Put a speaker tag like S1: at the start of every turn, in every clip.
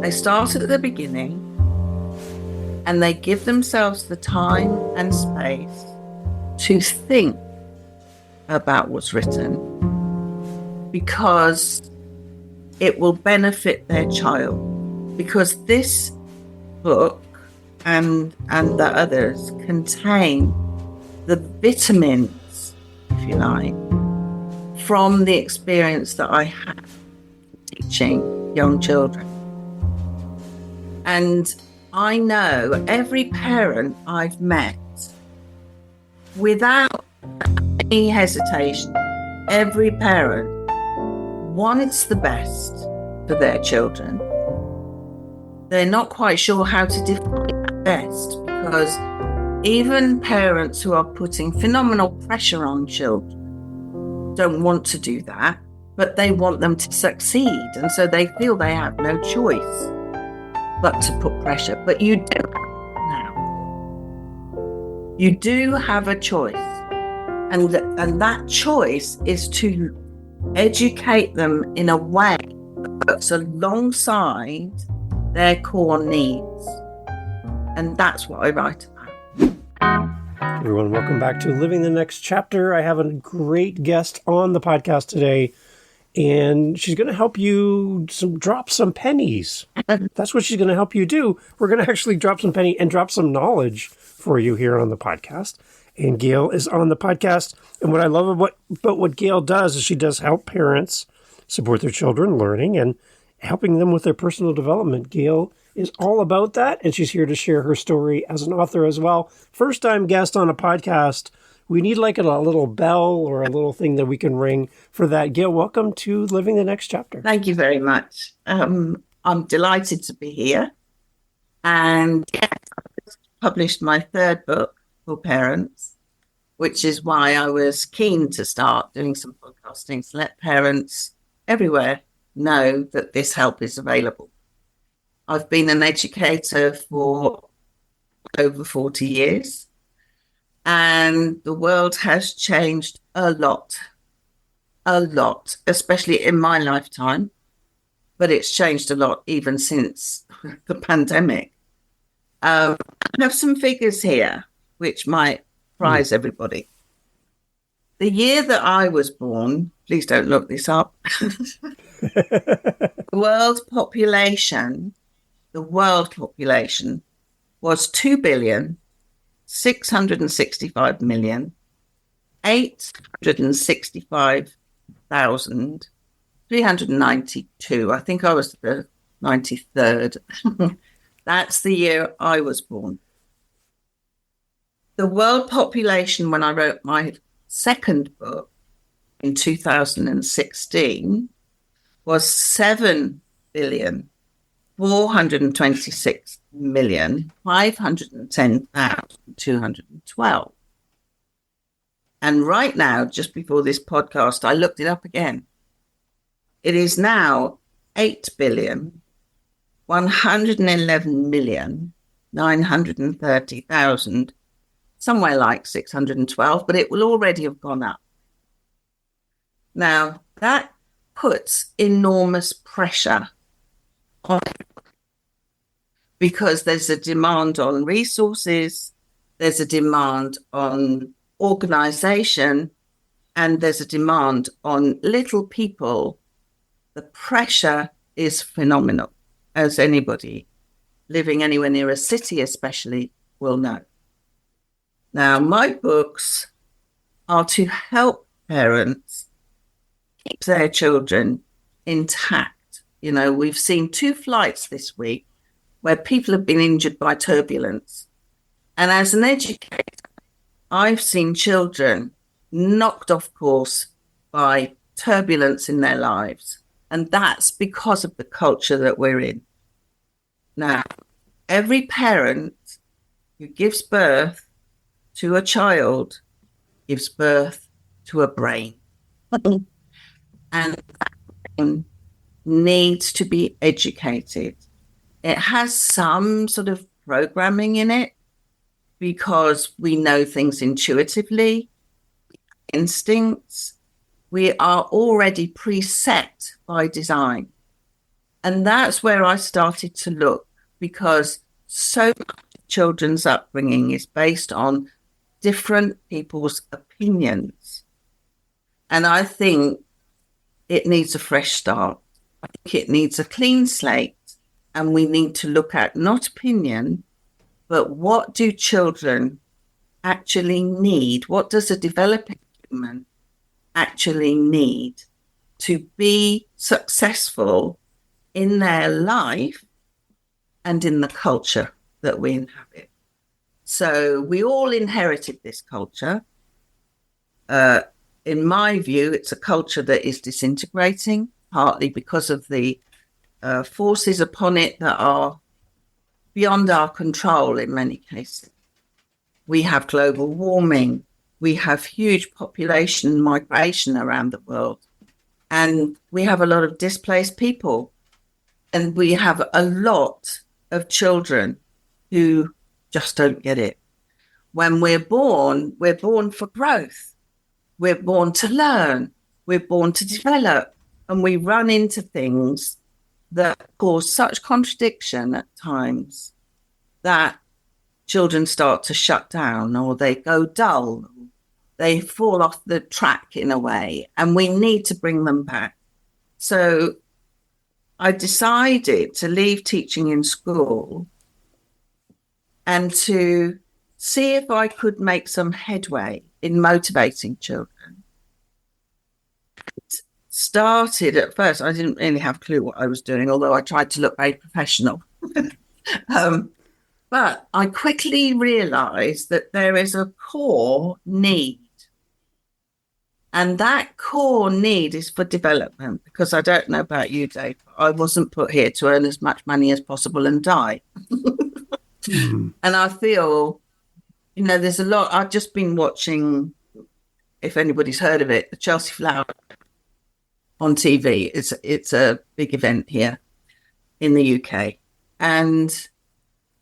S1: They start at the beginning and they give themselves the time and space to think about what's written because it will benefit their child. Because this book and the others contain the vitamins, if you like, from the experience that I had teaching young children. And I know every parent I've met, without any hesitation, every parent wants the best for their children. They're not quite sure how to define that best, because even parents who are putting phenomenal pressure on children don't want to do that, but they want them to succeed. And so they feel they have no choice but to put pressure. But you do now. You do have a choice. And that choice is to educate them in a way that works alongside their core needs. And that's what I write about.
S2: Everyone, welcome back to Living the Next Chapter. I have a great guest on the podcast today, and she's going to help you drop some pennies. That's what she's going to help you do. We're going to actually drop some penny and drop some knowledge for you here on the podcast. And Gail is on the podcast. And what I love about what Gail does is she does help parents support their children learning and helping them with their personal development. Gail is all about that, and she's here to share her story as an author as well. First-time guest on a podcast. We need like a little bell or a little thing that we can ring for that. Gail, welcome to Living the Next Chapter.
S1: Thank you very much. I'm delighted to be here. And yes, I published my third book for parents, which is why I was keen to start doing some podcasting to let parents everywhere know that this help is available. I've been an educator for over 40 years, and the world has changed a lot, especially in my lifetime, but it's changed a lot even since the pandemic. I have some figures here which might surprise everybody. The year that I was born, please don't look this up, the world population was 2,665,865,392. I think I was the 93rd. That's the year I was born. The world population, when I wrote my second book in 2016, was 7,426,510,212. And right now, just before this podcast, I looked it up again. It is now 8,111,930,000, somewhere like 612, but it will already have gone up. Now, that puts enormous pressure on, because there's a demand on resources, there's a demand on organization, and there's a demand on little people. The pressure is phenomenal, as anybody living anywhere near a city especially will know. Now, my books are to help parents keep their children intact. You know, we've seen 2 flights this week where people have been injured by turbulence. And as an educator, I've seen children knocked off course by turbulence in their lives. And that's because of the culture that we're in. Now, every parent who gives birth to a child gives birth to a brain. And that brain needs to be educated. It has some sort of programming in it because we know things intuitively, instincts. We are already preset by design. And that's where I started to look, because so much of children's upbringing is based on different people's opinions. And I think it needs a fresh start. I think it needs a clean slate. And we need to look at not opinion, but what do children actually need? What does a developing human actually need to be successful in their life and in the culture that we inhabit? So we all inherited this culture. In my view, it's a culture that is disintegrating, partly because of the forces upon it that are beyond our control in many cases. We have global warming. We have huge population migration around the world. And we have a lot of displaced people. And we have a lot of children who just don't get it. When we're born for growth. We're born to learn. We're born to develop. And we run into things that cause such contradiction at times that children start to shut down, or they go dull, they fall off the track in a way, and we need to bring them back. So I decided to leave teaching in school and to see if I could make some headway in motivating children. It started at first, I didn't really have a clue what I was doing, although I tried to look very professional. But I quickly realized that there is a core need. And that core need is for development, because I don't know about you, Dave, but I wasn't put here to earn as much money as possible and die. And I feel, there's a lot. I've just been watching, if anybody's heard of it, the Chelsea Flower on TV. It's a big event here in the UK. And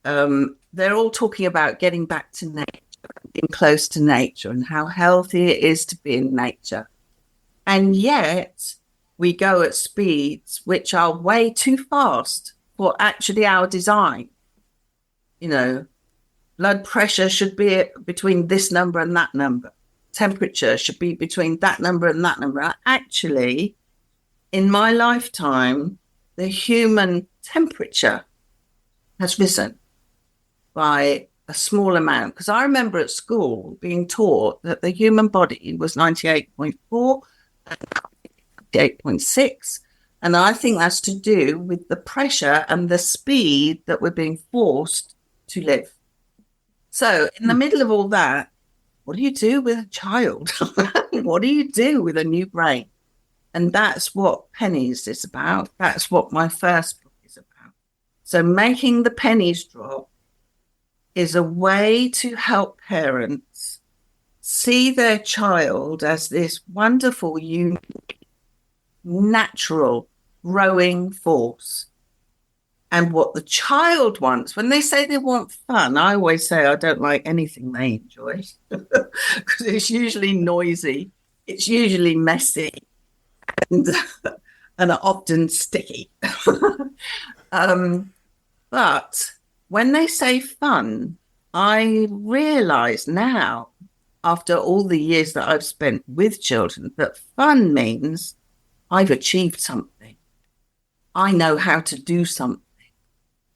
S1: they're all talking about getting back to nature, being close to nature, and how healthy it is to be in nature. And yet we go at speeds which are way too fast for actually our design. Blood pressure should be between this number and that number. Temperature should be between that number and that number. Actually, in my lifetime, the human temperature has risen by a small amount. Because I remember at school being taught that the human body was 98.4, 98.6. And I think that's to do with the pressure and the speed that we're being forced to live. So in the middle of all that, what do you do with a child? What do you do with a new brain? And that's what Pennies is about. That's what my first book is about. So making the pennies drop is a way to help parents see their child as this wonderful, unique, natural, growing force. And what the child wants, when they say they want fun, I always say I don't like anything they enjoy, because it's usually noisy, it's usually messy, and often sticky. But when they say fun, I realize now, after all the years that I've spent with children, that fun means I've achieved something. I know how to do something.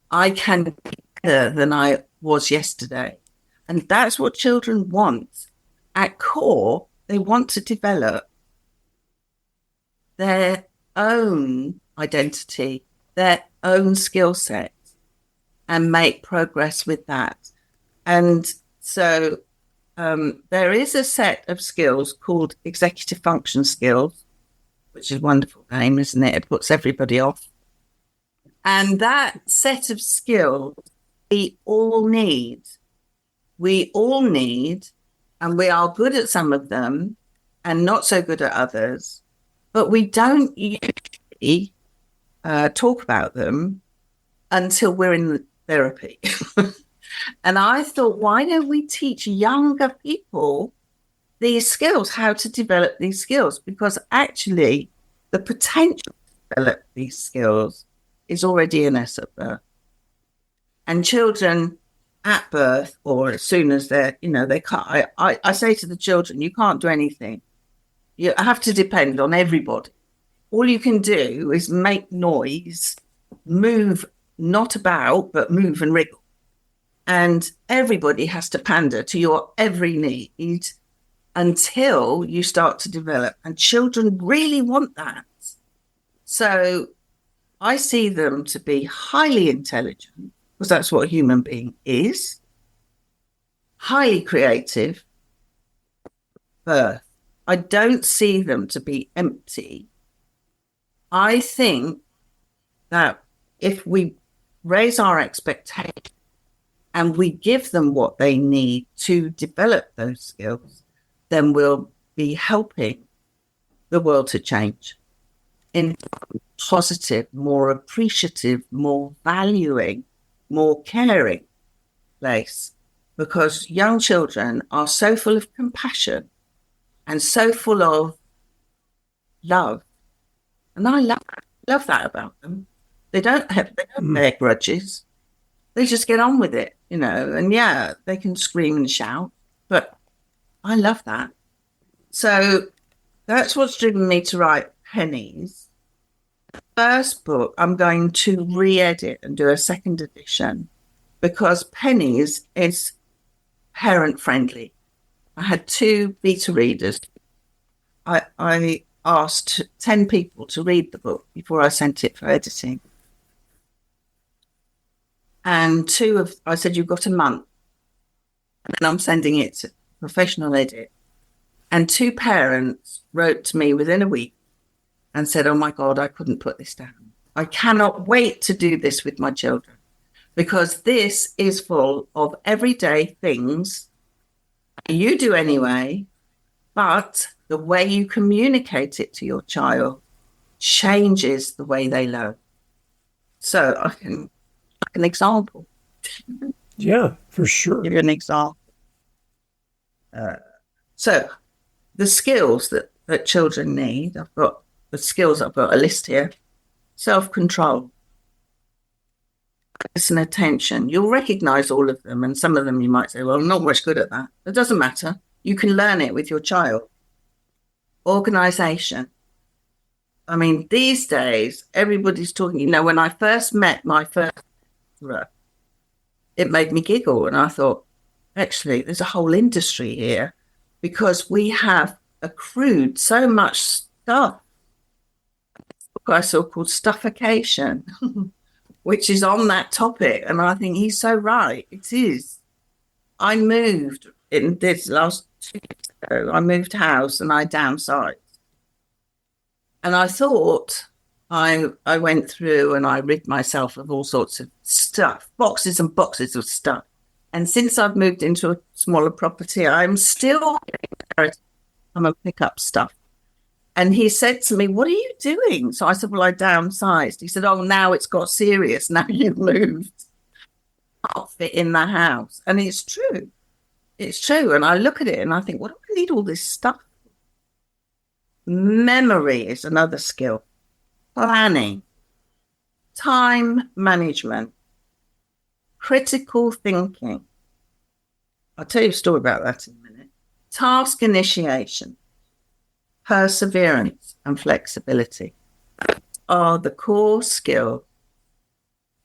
S1: I can be better than I was yesterday. And that's what children want. At core, they want to develop their own identity, their own skill set, and make progress with that. And so there is a set of skills called executive function skills, which is a wonderful name, isn't it? It puts everybody off. And that set of skills we all need. We all need, and we are good at some of them and not so good at others, but we don't usually talk about them until we're in therapy. And I thought, why don't we teach younger people these skills, how to develop these skills? Because actually the potential to develop these skills is already in us at birth. And children at birth, or as soon as they're, they can't, I say to the children, you can't do anything. You have to depend on everybody. All you can do is make noise, move, not about, but move and wriggle. And everybody has to pander to your every need until you start to develop. And children really want that. So I see them to be highly intelligent, because that's what a human being is, highly creative, birth. I don't see them to be empty. I think that if we raise our expectations and we give them what they need to develop those skills, then we'll be helping the world to change in a positive, more appreciative, more valuing, more caring place. Because young children are so full of compassion and so full of love. And I love that about them. They don't bear grudges. They just get on with it, and yeah, they can scream and shout, but I love that. So that's what's driven me to write Pennies. First book, I'm going to re-edit and do a second edition because Pennies is parent friendly. I had 2 beta readers. I asked 10 people to read the book before I sent it for editing. And I said, you've got a month. And I'm sending it to professional edit. And 2 parents wrote to me within a week and said, oh my God, I couldn't put this down. I cannot wait to do this with my children because this is full of everyday things you do anyway, but the way you communicate it to your child changes the way they learn. So an example.
S2: Yeah, for sure.
S1: Give you an example. So the skills that children need, I've got a list here. Self-control, focus and attention. You'll recognize all of them, and some of them you might say, well, I'm not much good at that. It doesn't matter. You can learn it with your child. Organization. I mean, these days, everybody's talking, when I first met my first tutor, it made me giggle. And I thought, actually, there's a whole industry here because we have accrued so much stuff. I saw called Stuffication, which is on that topic. And I think he's so right. It is. I moved in this last 2 years ago. I moved house and I downsized. And I thought I went through and I rid myself of all sorts of stuff, boxes and boxes of stuff. And since I've moved into a smaller property, I'm still going to pick up stuff. And he said to me, what are you doing? So I said, well, I downsized. He said, oh, now it's got serious. Now you've moved. Can't fit in the house. And it's true. It's true. And I look at it and I think, what do I need all this stuff? Memory is another skill. Planning. Time management. Critical thinking. I'll tell you a story about that in a minute. Task initiation. Perseverance and flexibility are the core skills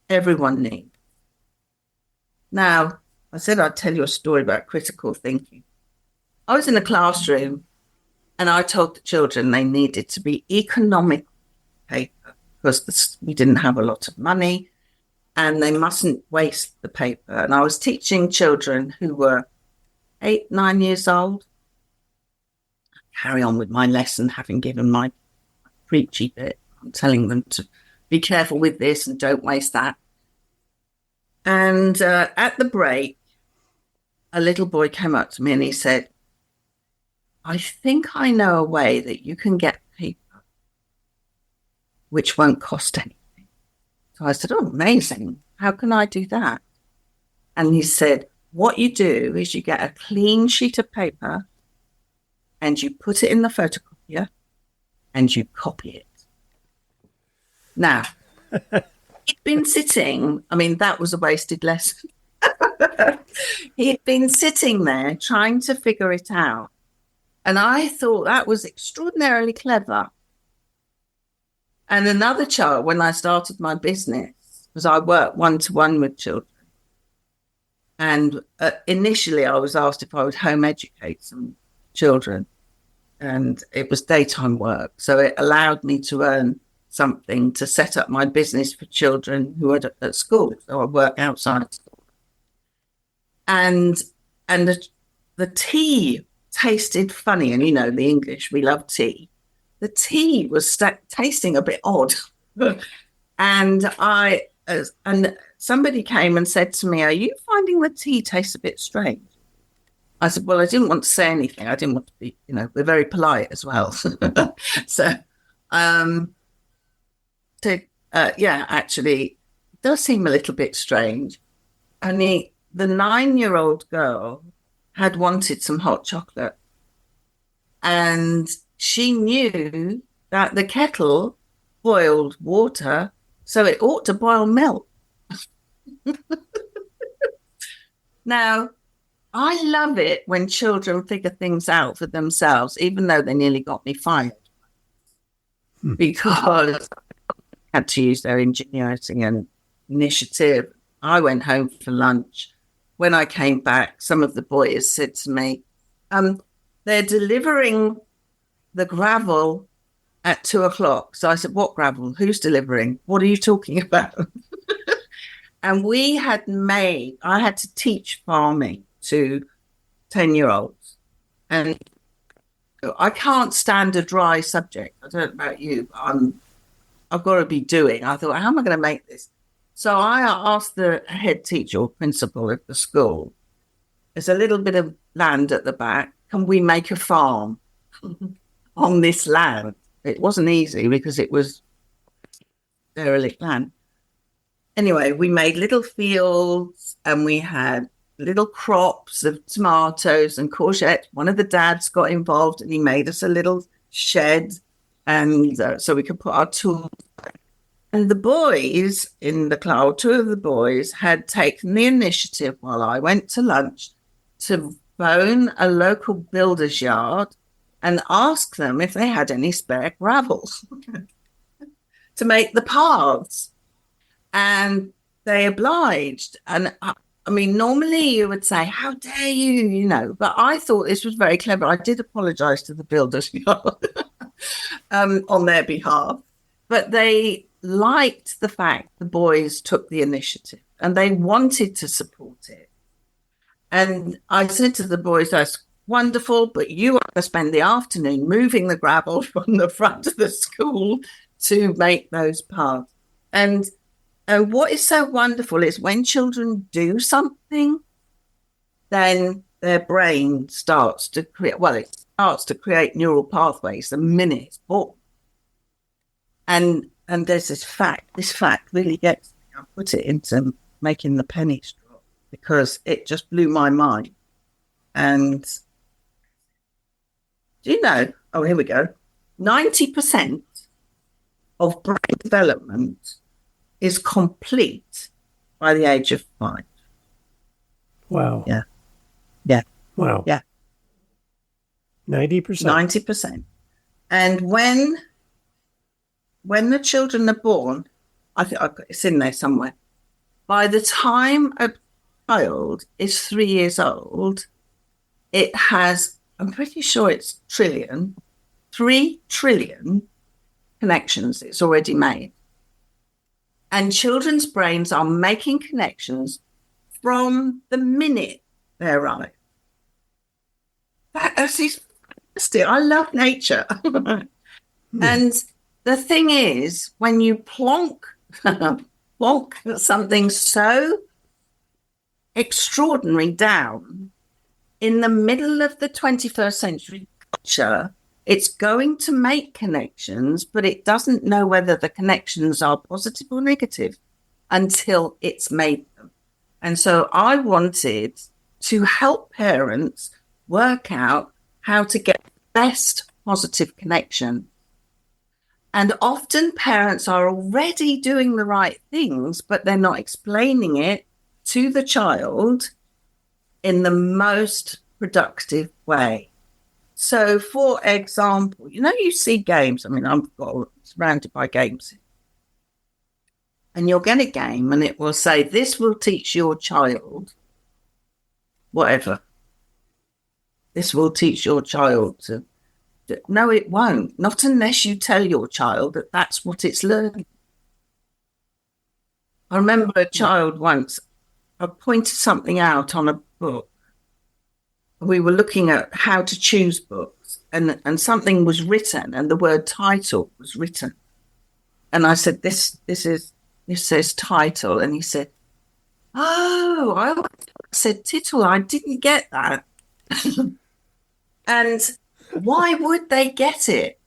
S1: everyone needs. Now, I said I'd tell you a story about critical thinking. I was in a classroom and I told the children they needed to be economic paper because we didn't have a lot of money and they mustn't waste the paper. And I was teaching children who were 8, 9 years old. Carry on with my lesson, having given my preachy bit. I'm telling them to be careful with this and don't waste that. And at the break, a little boy came up to me and he said, I think I know a way that you can get paper which won't cost anything. So I said, oh, amazing. How can I do that? And he said, what you do is you get a clean sheet of paper and you put it in the photocopier and you copy it. Now, he'd been sitting, I mean, that was a wasted lesson. He'd been sitting there trying to figure it out. And I thought that was extraordinarily clever. And another child, when I started my business, because I work one-to-one with children. And initially I was asked if I would home educate some children. And it was daytime work. So it allowed me to earn something to set up my business for children who are at school. So I work outside school. And the tea tasted funny. And, you know, the English, we love tea. The tea was tasting a bit odd. And somebody came and said to me, "Are you finding the tea tastes a bit strange?" I said, "Well, I didn't want to say anything. I didn't want to be, you know, we're very polite as well." So, actually, it does seem a little bit strange. And the 9-year-old girl had wanted some hot chocolate. And she knew that the kettle boiled water, so it ought to boil milk. Now, I love it when children figure things out for themselves, even though they nearly got me fired because I had to use their ingenuity and initiative. I went home for lunch. When I came back, some of the boys said to me, they're delivering the gravel at 2:00. So I said, "What gravel? Who's delivering? What are you talking about?" And I had to teach farming to 10-year-olds. And I can't stand a dry subject. I don't know about you, but I've got to be doing. I thought, how am I going to make this? So I asked the head teacher or principal of the school, there's a little bit of land at the back. Can we make a farm on this land? It wasn't easy because it was derelict land. Anyway, we made little fields and we had little crops of tomatoes and courgettes. One of the dads got involved and he made us a little shed, and so we could put our tools. And the boys in the class, 2 of the boys had taken the initiative while I went to lunch to phone a local builder's yard and ask them if they had any spare gravel to make the paths. And they obliged. And I mean, normally you would say, "How dare you," you know, but I thought this was very clever. I did apologize to the builders on their behalf, but they liked the fact the boys took the initiative and they wanted to support it. And I said to the boys, "That's wonderful, but you are going to spend the afternoon moving the gravel from the front of the school to make those paths." And what is so wonderful is when children do something, then their brain starts to create neural pathways the minute it's born. And there's this fact really gets me. I put it into making the pennies drop because it just blew my mind. And do you know, here we go, 90% of brain development is complete by the age of 5.
S2: Wow.
S1: Yeah. Yeah.
S2: Wow.
S1: Yeah.
S2: 90%.
S1: 90%. And when the children are born, I think it's in there somewhere. By the time a child is 3 years old, it has, I'm pretty sure it's 3 trillion connections it's already made. And children's brains are making connections from the minute they arrive. That is fantastic. I love nature. And the thing is, when you plonk something so extraordinary down in the middle of the 21st century culture, it's going to make connections, but it doesn't know whether the connections are positive or negative until it's made them. And so I wanted to help parents work out how to get the best positive connection. And often parents are already doing the right things, but they're not explaining it to the child in the most productive way. So, for example, you see games. I mean, I'm surrounded by games. And you'll get a game and it will say, this will teach your child whatever. This will teach your child to. No, it won't. Not unless you tell your child that that's what it's learning. I remember a child once, I pointed something out on a book. We were looking at how to choose books, and something was written, and the word title was written. And I said, this says title. And he said, oh, I said tittle. I didn't get that. And why would they get it?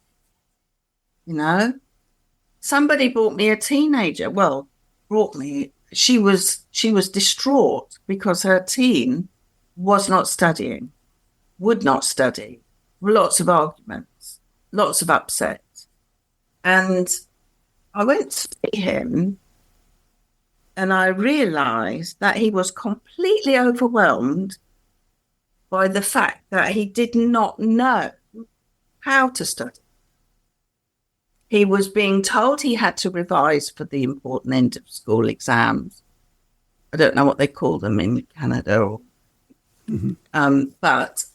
S1: Somebody brought me a teenager. Well, brought me. She was distraught because her teen was not studying, would not study. Lots of arguments, lots of upset. And I went to see him and I realized that he was completely overwhelmed by the fact that he did not know how to study. He was being told he had to revise for the important end of school exams. I don't know what they call them in Canada. But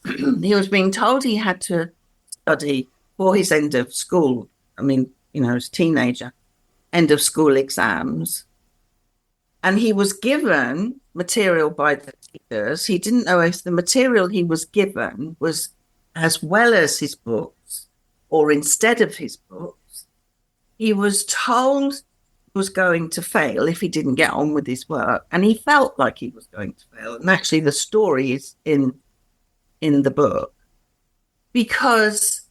S1: he was being told he had to study for his end of school. I mean, as a teenager, end of school exams. And he was given material by the teachers. He didn't know if the material he was given was as well as his books or instead of his books. He was told he was going to fail if he didn't get on with his work. And he felt like he was going to fail. And actually the story is in the book because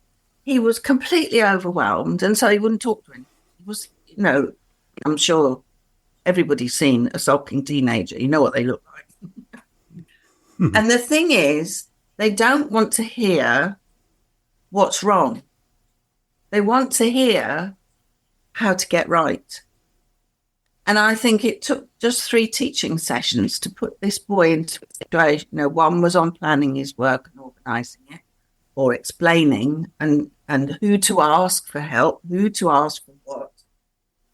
S1: he was completely overwhelmed. And so he wouldn't talk to him. He was, I'm sure everybody's seen a sulking teenager. You know what they look like. And the thing is, they don't want to hear what's wrong. They want to hear how to get right. And I think it took just 3 teaching sessions to put this boy into a situation. One was on planning his work and organising it, or explaining and who to ask for help, who to ask for what.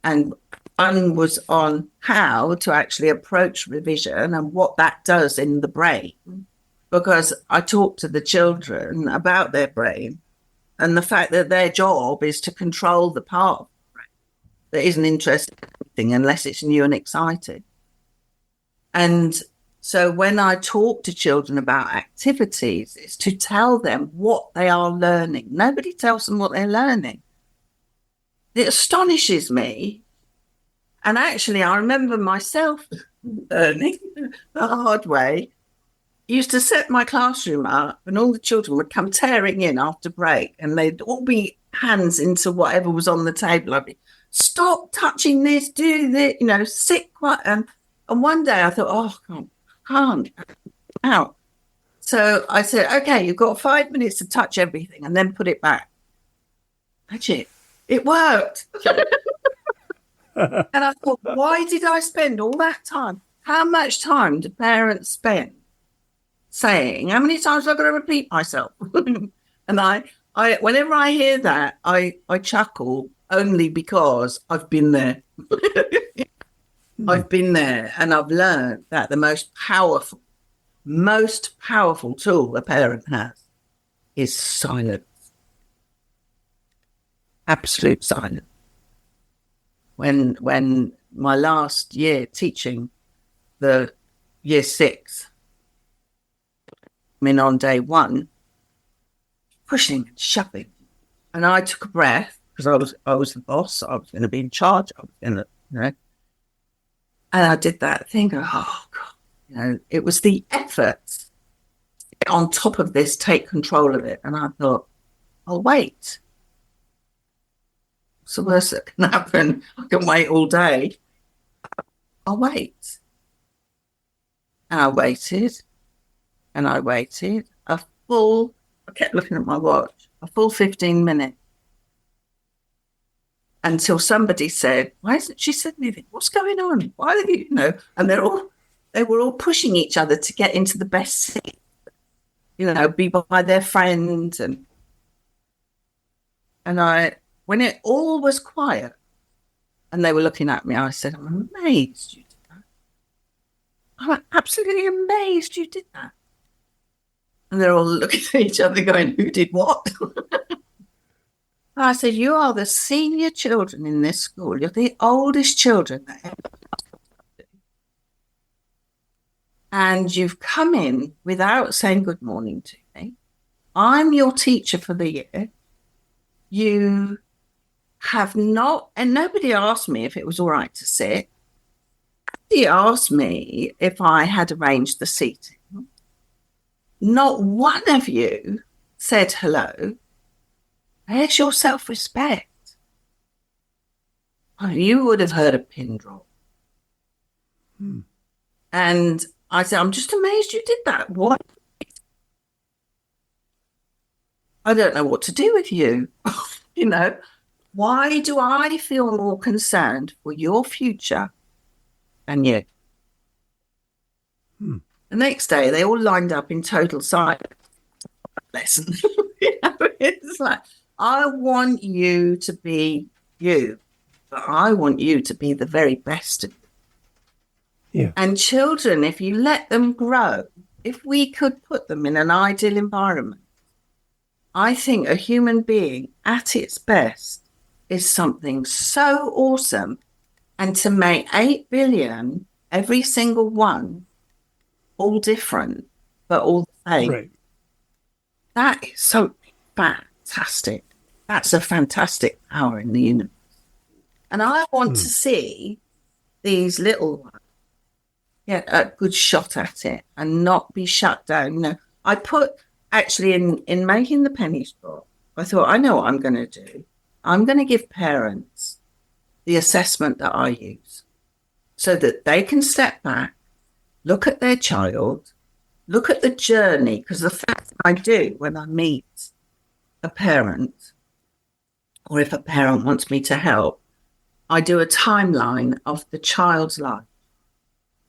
S1: And one was on how to actually approach revision and what that does in the brain. Because I talked to the children about their brain and the fact that their job is to control the part of the brain that isn't interested in anything unless it's new and exciting. And so when I talk to children about activities, it's to tell them what they are learning. Nobody tells them what they're learning. It astonishes me. And actually, I remember myself learning the hard way. I used to set my classroom up and all the children would come tearing in after break and they'd all be hands into whatever was on the table. I'd be, stop touching this, do this, sit quiet. And one day I thought, oh, can't. Out. So I said, okay, you've got 5 minutes to touch everything and then put it back. Actually, it worked. And I thought, why did I spend all that time? How much time do parents spend saying, how many times have I got to repeat myself? And I whenever I hear that, I chuckle only because I've been there. I've been there and I've learned that the most powerful tool a parent has is silence. Absolute silence. When my last year teaching the year 6, on day 1, pushing and shoving, and I took a breath because I was the boss. I was going to be in charge. I was going to, and I did that thing. Oh God, it was the effort on top of this, take control of it, and I thought, I'll wait. What's the worst that can happen? I can wait all day. I'll wait. And I waited. And I waited I kept looking at my watch, a full 15 minutes. until somebody said, why hasn't she said anything? What's going on? Why are you, and they were all pushing each other to get into the best seat, be by their friend. And when it all was quiet and they were looking at me, I said, I'm amazed you did that. I'm absolutely amazed you did that. And they're all looking at each other going, who did what? I said, you are the senior children in this school. You're the oldest children that ever. And you've come in without saying good morning to me. I'm your teacher for the year. You have not, and nobody asked me if it was all right to sit. Nobody asked me if I had arranged the seating. Not one of you said hello. Where's your self-respect? Oh, you would have heard a pin drop. And I said, I'm just amazed you did that. What? I don't know what to do with you. Why do I feel more concerned for your future than you? The next day, they all lined up in total silence. Lesson. It's like, I want you to be you, but I want you to be the very best of you.
S2: Yeah.
S1: And children, if you let them grow, if we could put them in an ideal environment, I think a human being at its best is something so awesome. And to make 8 billion, every single one, all different, but all the same.
S2: Right.
S1: That is so fantastic. That's a fantastic power in the universe. And I want to see these little ones get a good shot at it and not be shut down. I put actually in making the penny drop, I thought, I know what I'm going to do. I'm going to give parents the assessment that I use so that they can step back, look at their child, look at the journey, because the first thing I do when I meet a parent, or if a parent wants me to help, I do a timeline of the child's life.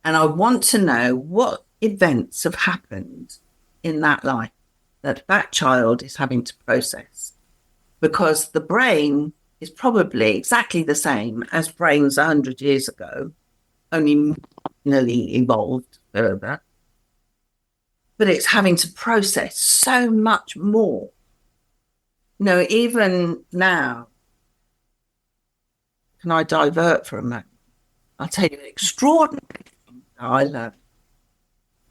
S1: And I want to know what events have happened in that life that child is having to process. Because the brain is probably exactly the same as brains 100 years ago, only marginally evolved further. But it's having to process so much more. Even now, can I divert for a moment? I'll tell you an extraordinary thing that I learned.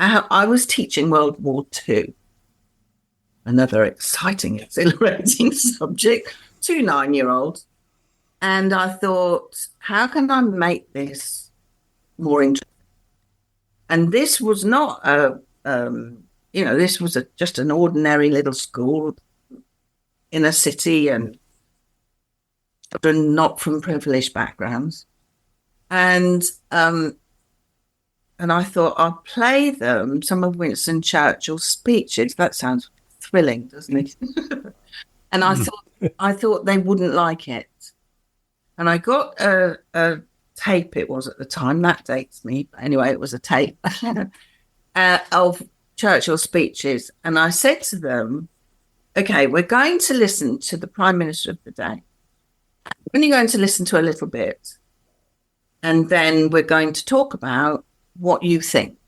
S1: I was teaching World War II, another exciting, exhilarating subject, 2 9-year-olds. And I thought, how can I make this more interesting? And this was not this was just an ordinary little school in a city and children not from privileged backgrounds. And I thought I'll play them some of Winston Churchill's speeches. That sounds thrilling, doesn't it? And I thought they wouldn't like it. And I got a tape, it was at the time, that dates me, but anyway, it was a tape of Churchill's speeches. And I said to them, okay, we're going to listen to the Prime Minister of the day. We're only going to listen to a little bit. And then we're going to talk about what you think.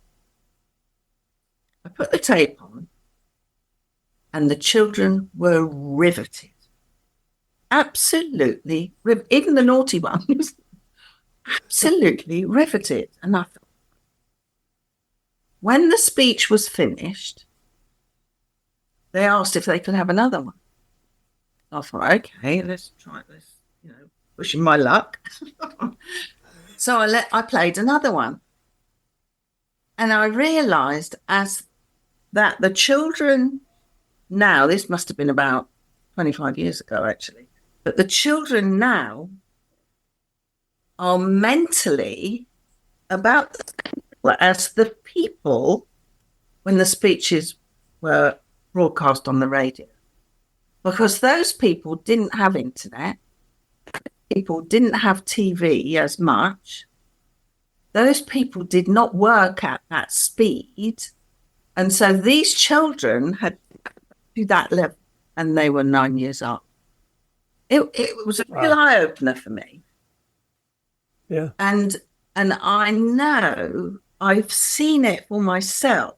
S1: I put the tape on and the children were riveted. Absolutely, even the naughty ones, absolutely riveted. And I thought, when the speech was finished, they asked if they could have another one. I thought, okay, let's try this, pushing my luck. So I played another one. And I realized that the children now, this must have been about 25 years ago, actually, but the children now are mentally about as the people when the speeches were broadcast on the radio. Because those people didn't have internet. people didn't have TV as much. Those people did not work at that speed. And so these children had to that level, and they were 9 years old. It was a real eye opener for me.
S2: Yeah.
S1: And I know I've seen it for myself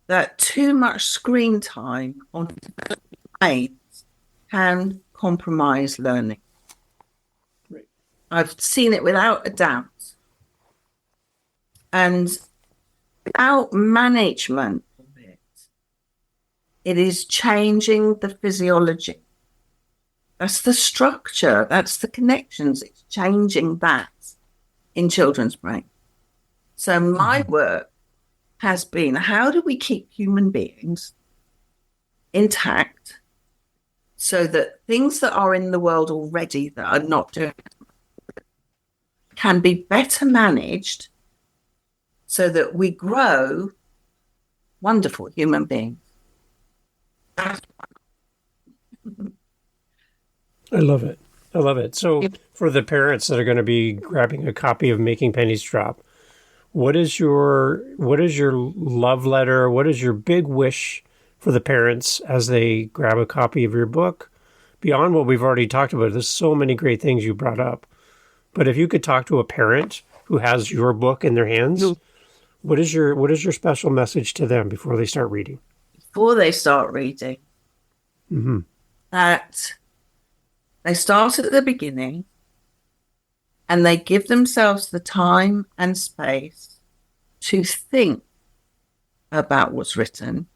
S1: that too much screen time on phones can compromise learning.
S2: Right.
S1: I've seen it without a doubt. And without management of it, it is changing the physiology. That's the structure, that's the connections. It's changing that in children's brain. So my work has been, how do we keep human beings intact so that things that are in the world already that are not doing can be better managed so that we grow wonderful human beings.
S2: I love it. I love it. So for the parents that are going to be grabbing a copy of Making Pennies Drop, what is your love letter? What is your big wish for the parents as they grab a copy of your book? Beyond what we've already talked about, there's so many great things you brought up. But if you could talk to a parent who has your book in their hands, what is your special message to them before they start reading?
S1: Before they start reading, that they start at the beginning and they give themselves the time and space to think about what's written,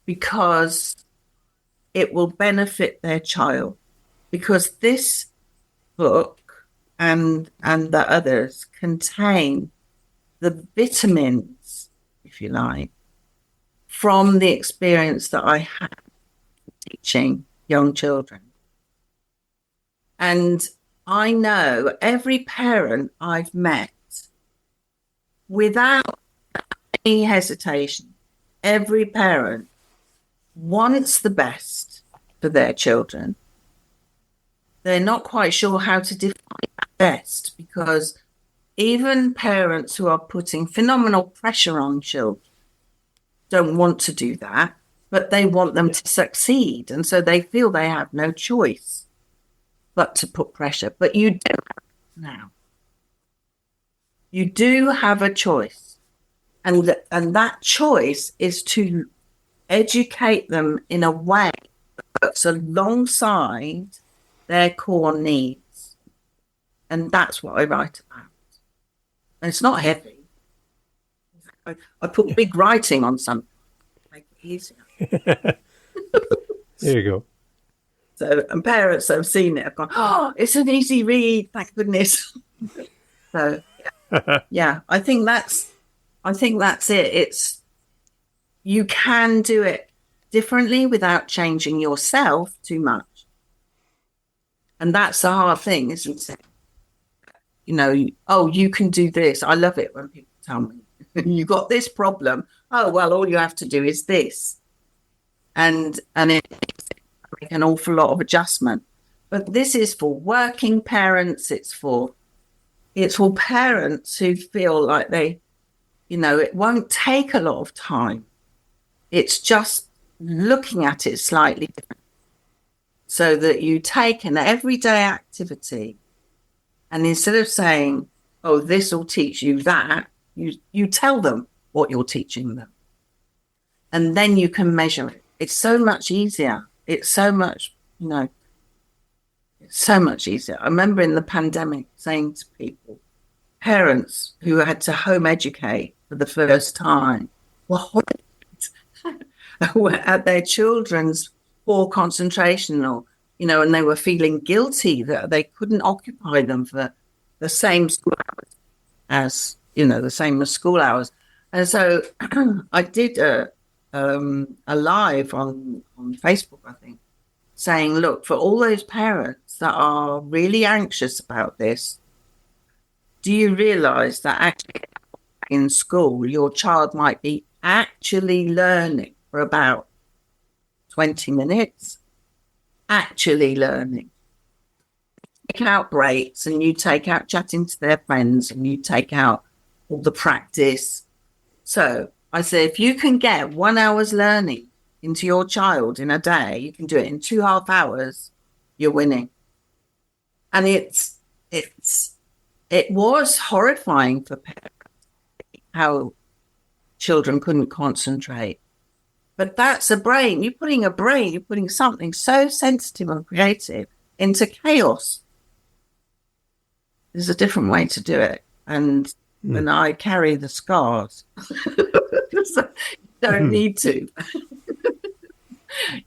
S1: because it will benefit their child. Because this book and the others contain the vitamins, if you like, from the experience that I had teaching young children. And I know every parent I've met, without any hesitation, every parent wants the best for their children. They're not quite sure how to define that best, because even parents who are putting phenomenal pressure on children don't want to do that, but they want them to succeed. And so they feel they have no choice but to put pressure. But you do now. You do have a choice. And that choice is to educate them in a way that works alongside their core needs. And that's what I write about. And it's not heavy. I put big writing on something to make it easier.
S2: There you go.
S1: So, and parents that have seen it have gone, oh, it's an easy read, thank goodness. So, yeah, I think that's it. It's, you can do it differently without changing yourself too much. And that's the hard thing, isn't it? You know, oh, you can do this. I love it when people tell me, you got this problem. Oh, well, all you have to do is this. And it makes an awful lot of adjustment. But this is for working parents. It's for parents who feel like they, you know, it won't take a lot of time. It's just looking at it slightly different, so that you take an everyday activity, and instead of saying, oh, this will teach you that, you tell them what you're teaching them. And then you can measure it. It's so much easier. It's so much, you know, it's so much easier. I remember in the pandemic saying to people, parents who had to home educate for the first time were at their children's poor concentration, or, you know, and they were feeling guilty that they couldn't occupy them for the same school hours as, you know, the same as school hours. And so I did a live on Facebook, I think, saying, look, for all those parents that are really anxious about this, do you realize that actually in school, your child might be actually learning for about 20 minutes, actually learning. take out breaks and you take out chatting to their friends and you take out all the practice. So I say, if you can get 1 hour's learning into your child in a day, you can do it in 2.5 hours, you're winning. And it was horrifying for parents how children couldn't concentrate. But that's a brain. You're putting something so sensitive and creative into chaos. There's a different way to do it. And I carry the scars. So you don't need to.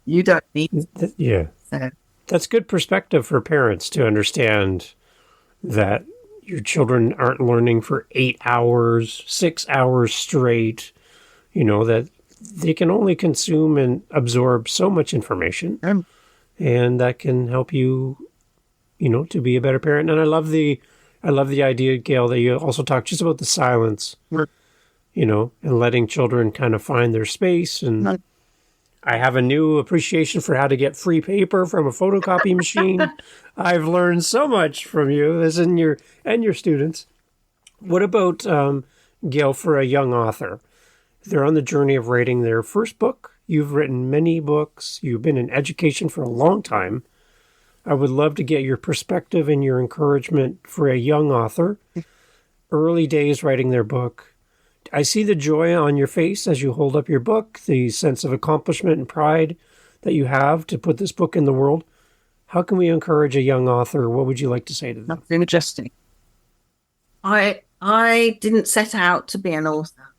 S1: You don't need to.
S2: Yeah.
S1: So.
S2: That's good perspective for parents to understand that your children aren't learning for 8 hours, 6 hours straight, that they can only consume and absorb so much information. And that can help you, to be a better parent. And I love the idea, Gail, that you also talked just about the silence, and letting children kind of find their space. And I have a new appreciation for how to get free paper from a photocopy machine. I've learned so much from you, as in your students. What about, Gail, for a young author? They're on the journey of writing their first book. You've written many books. You've been in education for a long time. I would love to get your perspective and your encouragement for a young author. Early days writing their book. I see the joy on your face as you hold up your book, the sense of accomplishment and pride that you have to put this book in the world. How can we encourage a young author? What would you like to say to them?
S1: That's interesting. I didn't set out to be an author.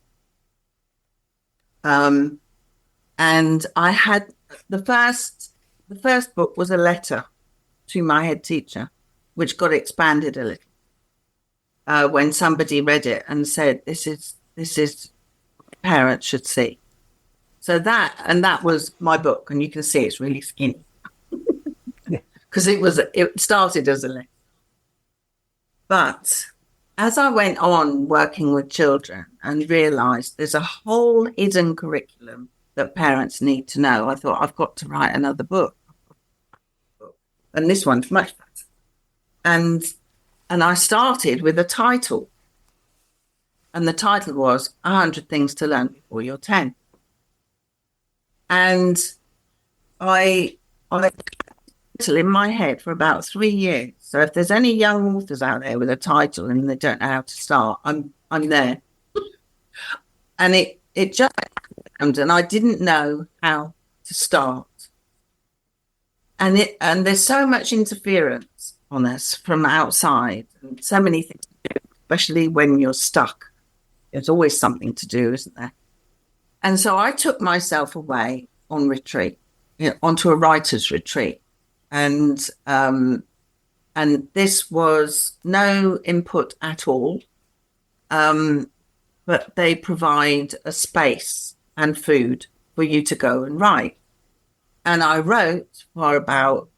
S1: And I had the first book was a letter to my head teacher, which got expanded a little when somebody read it and said, "This is what parents should see." So that was my book, and you can see it's really skinny because it started as a letter. But as I went on working with children and realized there's a whole hidden curriculum that parents need to know, I thought, I've got to write another book. And this one's much better. And I started with a title. And the title was 100 Things to Learn Before You're 10. And I in my head for about 3 years. So if there's any young authors out there with a title and they don't know how to start, I'm there. And it just happened, and I didn't know how to start. And there's so much interference on us from outside, and so many things to do, especially when you're stuck. There's always something to do, isn't there? And so I took myself away on retreat, onto a writer's retreat. And this was no input at all, but they provide a space and food for you to go and write. And I wrote for about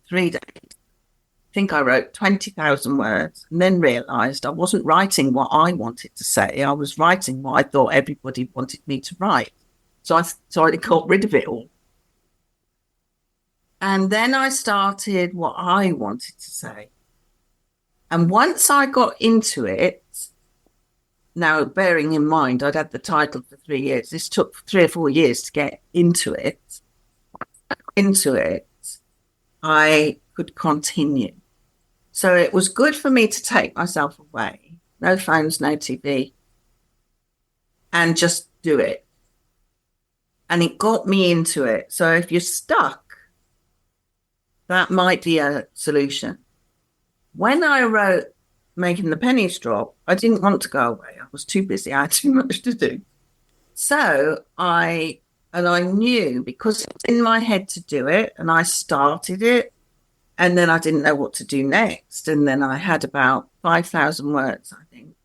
S1: 3 days. I think I wrote 20,000 words, and then realized I wasn't writing what I wanted to say. I was writing what I thought everybody wanted me to write. So I got rid of it all. And then I started what I wanted to say. And once I got into it, now bearing in mind I'd had the title for 3 years, this took 3 or 4 years to get into it. I could continue. So it was good for me to take myself away, no phones, no TV, and just do it. And it got me into it. So if you're stuck, that might be a solution. When I wrote Making the Pennies Drop, I didn't want to go away. I was too busy. I had too much to do. So I knew, because it was in my head to do it, and I started it, and then I didn't know what to do next. And then I had about 5,000 words, I think.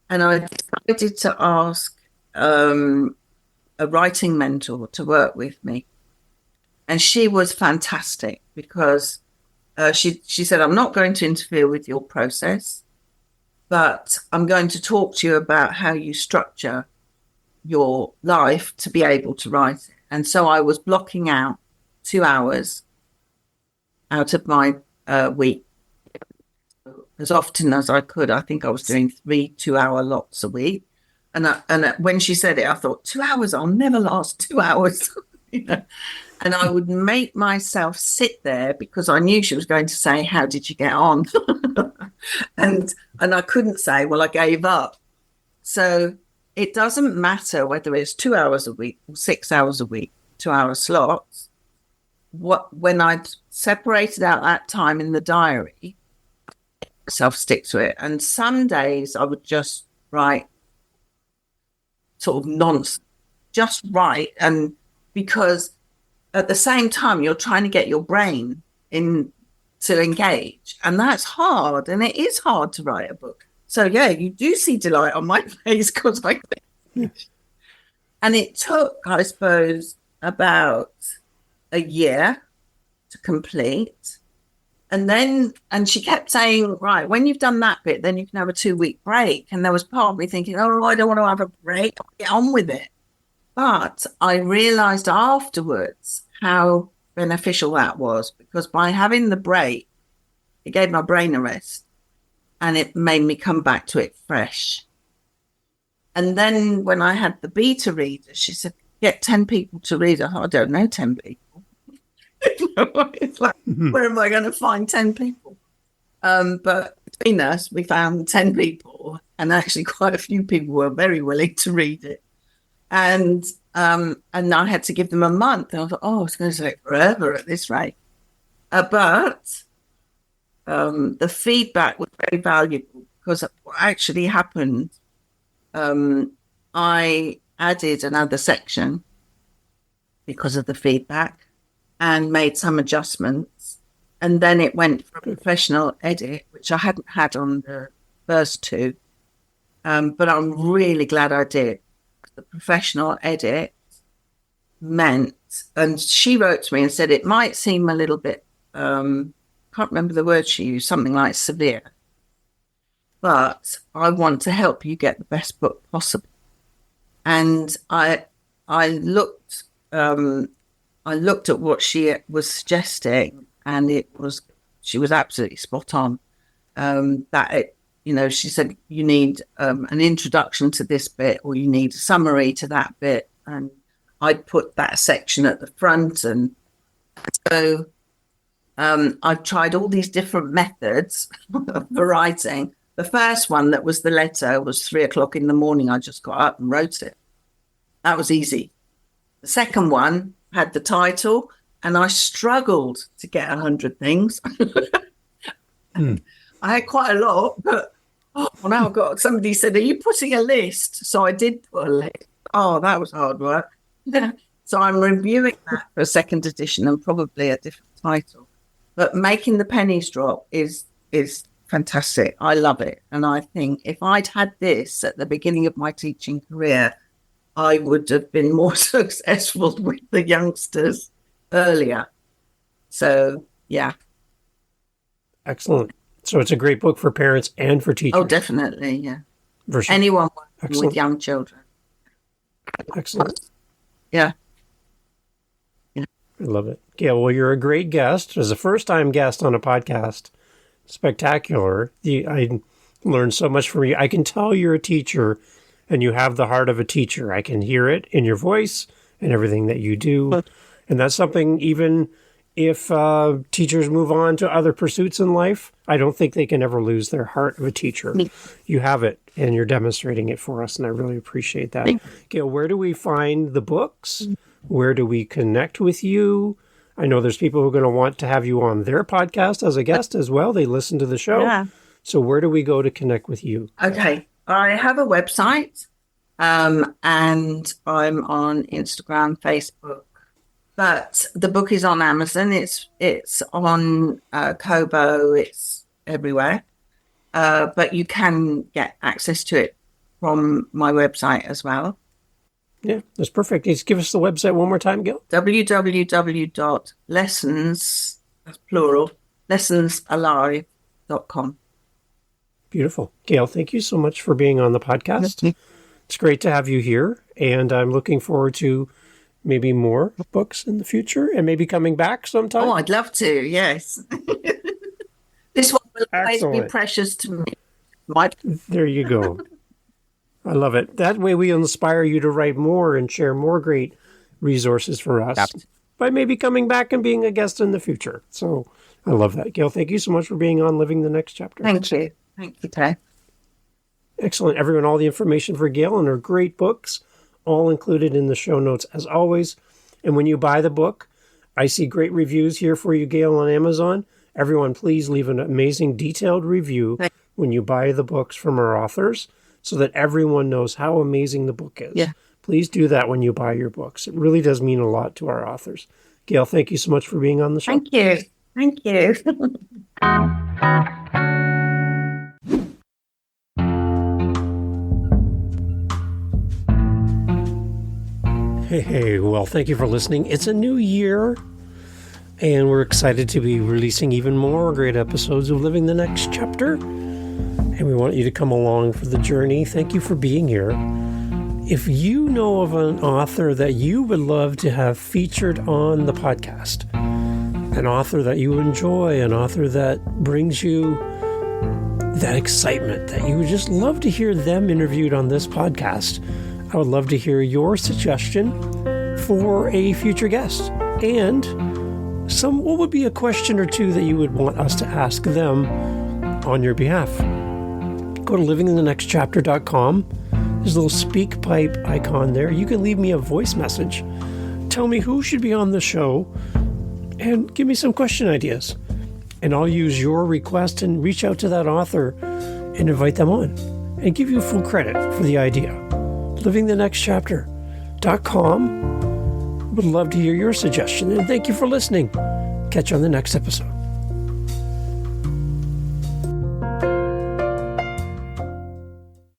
S1: And I decided to ask a writing mentor to work with me. And she was fantastic because she said, I'm not going to interfere with your process, but I'm going to talk to you about how you structure your life to be able to write it. And so I was blocking out 2 hours out of my week, as often as I could. I think I was doing 3 2-hour lots a week. And when she said it, I thought, 2 hours, I'll never last 2 hours. you know? And I would make myself sit there because I knew she was going to say, how did you get on? and I couldn't say, well, I gave up. So it doesn't matter whether it's 2 hours a week or 6 hours a week, 2-hour slots. When I'd separated out that time in the diary, self-stick to it. And some days I would just write sort of nonsense, just write. And because at the same time, you're trying to get your brain in to engage. And that's hard. And it is hard to write a book. So, yeah, you do see delight on my face because I finished. And it took, I suppose, about a year to complete. And she kept saying, right, when you've done that bit, then you can have a 2-week break. And there was part of me thinking, oh, I don't want to have a break. I'll get on with it. But I realized afterwards how beneficial that was, because by having the break, it gave my brain a rest and it made me come back to it fresh. And then when I had the beta reader, she said, get 10 people to read it. I don't know 10 people. It's like, where am I going to find 10 people? But between us, we found 10 people, and actually quite a few people were very willing to read it. And I had to give them a month. And I thought, oh, it's going to take forever at this rate. But the feedback was very valuable, because what actually happened, I added another section because of the feedback and made some adjustments. And then it went for a professional edit, which I hadn't had on the first two. But I'm really glad I did. The professional edit meant, and she wrote to me and said, it might seem a little bit, can't remember the word she used, something like severe, but I want to help you get the best book possible. And I looked at what she was suggesting, and she was absolutely spot on. She said, you need an introduction to this bit, or you need a summary to that bit. And I'd put that section at the front. And so I've tried all these different methods for writing. The first one, that was the letter, was 3:00 in the morning. I just got up and wrote it. That was easy. The second one had the title, and I struggled to get 100 things. I had quite a lot, but now I've got, somebody said, are you putting a list? So I did put a list. Oh, that was hard work. So I'm reviewing that for a second edition and probably a different title. But making the pennies drop is fantastic. I love it. And I think if I'd had this at the beginning of my teaching career, I would have been more successful with the youngsters earlier. So, yeah.
S2: Excellent. So it's a great book for parents and for teachers.
S1: Oh, definitely, yeah.
S2: For sure.
S1: Anyone working with young children.
S2: Excellent.
S1: Yeah.
S2: I love it. Gail, well, you're a great guest. As a first-time guest on a podcast, spectacular. I learned so much from you. I can tell you're a teacher, and you have the heart of a teacher. I can hear it in your voice and everything that you do. And that's something, even if teachers move on to other pursuits in life, I don't think they can ever lose their heart of a teacher. You have it, and you're demonstrating it for us, and I really appreciate that. Gail, where do we find the books? Where do we connect with you? I know there's people who are going to want to have you on their podcast as a guest as well. They listen to the show. Yeah. So where do we go to connect with you?
S1: Okay. I have a website, and I'm on Instagram, Facebook. But the book is on Amazon. It's on Kobo. It's everywhere. But you can get access to it from my website as well.
S2: Yeah, that's perfect. Just give us the website one more time, Gail.
S1: www.lessons, that's plural, lessonsalive.com.
S2: Beautiful. Gail, thank you so much for being on the podcast. It's great to have you here, and I'm looking forward to maybe more books in the future and maybe coming back sometime.
S1: Oh, I'd love to, yes. will always be
S2: Excellent.
S1: precious to me. My
S2: There you go. I love it. That way we inspire you to write more and share more great resources for us by maybe coming back and being a guest in the future. So I love that. Gail, thank you so much for being on Living the Next Chapter.
S1: Thank you. Thank you, Claire.
S2: Excellent. Everyone, all the information for Gail and her great books, all included in the show notes as always. And when you buy the book, I see great reviews here for you, Gail, on Amazon. Everyone, please leave an amazing detailed review when you buy the books from our authors so that everyone knows how amazing the book is.
S1: Yeah.
S2: Please do that when you buy your books. It really does mean a lot to our authors. Gail, thank you so much for being on the show.
S1: Thank you. Thank you.
S2: Hey, well, thank you for listening. It's a new year, and we're excited to be releasing even more great episodes of Living the Next Chapter, and we want you to come along for the journey. Thank you for being here. If you know of an author that you would love to have featured on the podcast, an author that you enjoy, an author that brings you that excitement, that you would just love to hear them interviewed on this podcast, I would love to hear your suggestion for a future guest. And what would be a question or two that you would want us to ask them on your behalf? Go to livinginthenextchapter.com. There's a little speak pipe icon there. You can leave me a voice message. Tell me who should be on the show and give me some question ideas. And I'll use your request and reach out to that author and invite them on and give you full credit for the idea. livinginthenextchapter.com. Would love to hear your suggestion, and thank you for listening. Catch you on the next episode.